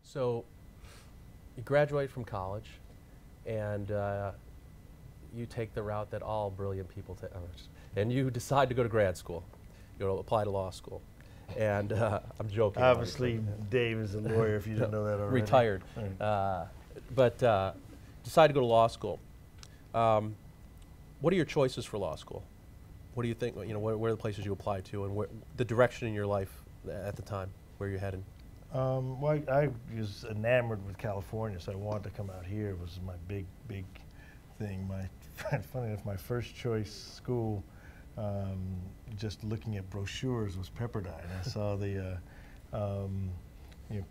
So you graduate from college, and you take the route that all brilliant people take, and you decide to go to grad school. You know, apply to law school. And I'm joking. Obviously, Dave is a lawyer, if you didn't know that already. Retired. Right. But decide to go to law school. What are your choices for law school? What do you think, you know, where are the places you apply to, and the direction in your life at the time, where you're headed? Well, I was enamored with California, so I wanted to come out here. It was my big thing. Funny enough, my first choice school, just looking at brochures, was Pepperdine. I saw the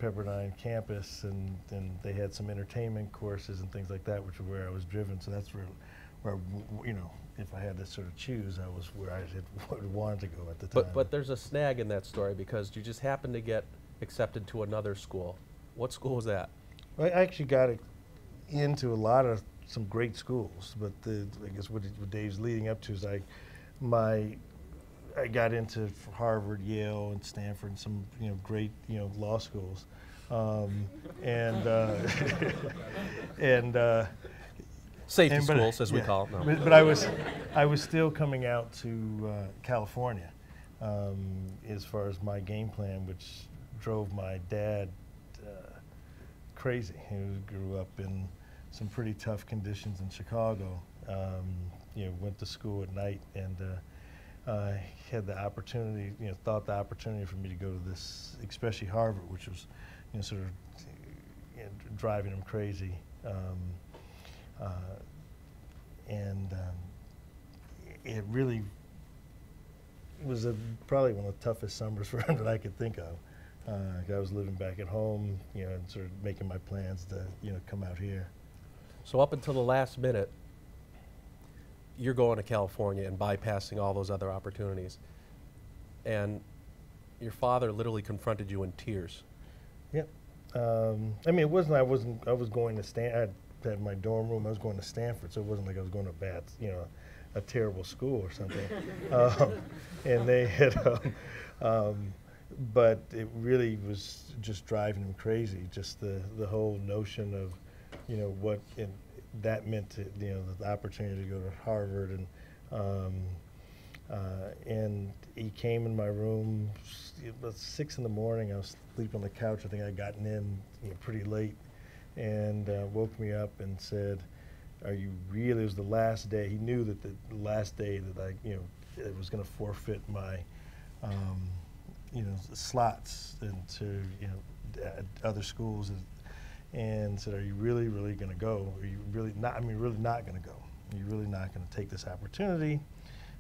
Pepperdine campus, and they had some entertainment courses and things like that, which were where I was driven. So that's where if I had to sort of choose, I was where I wanted to go at the time. But there's a snag in that story, because you just happened to get accepted to another school. What school was that? I actually got into some great schools, but I guess what Dave's leading up to is I got into Harvard, Yale, and Stanford, and some great law schools, and Safety schools, as we call it. No. But I was still coming out to California as far as my game plan, which drove my dad crazy. He grew up in some pretty tough conditions in Chicago. Went to school at night, and had the opportunity, thought the opportunity for me to go to this, especially Harvard, which was sort of driving him crazy. It really was probably one of the toughest summers for him that I could think of. I was living back at home, and sort of making my plans to, come out here. So up until the last minute, you're going to California and bypassing all those other opportunities. And your father literally confronted you in tears. Yep. I mean, it wasn't. I was going to Stanford. I had my dorm room. I was going to Stanford, so it wasn't like I was going to a terrible school or something. And they had, but it really was just driving him crazy. Just the whole notion of, what that meant to, the opportunity to go to Harvard, and he came in my room. It was 6 in the morning. I was sleeping on the couch. I think I'd gotten in pretty late, and woke me up and said, "Are you really?" It was the last day. He knew that the last day that I, it was going to forfeit my, slots into, other schools, and said, "Are you really going to go? Are you really not? I mean, really not going to go? Are you really not going to take this opportunity?"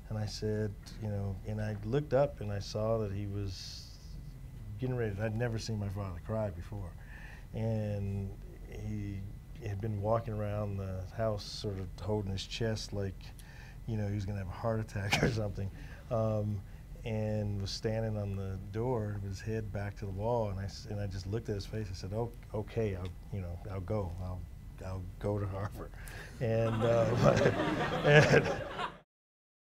And I said, and I looked up and I saw that he was getting ready. I'd never seen my father cry before, and he had been walking around the house sort of holding his chest like, he was going to have a heart attack or something, and was standing on the door with his head back to the wall. And I just looked at his face. I said, "Oh, okay, I'll go. I'll go to Harvard." And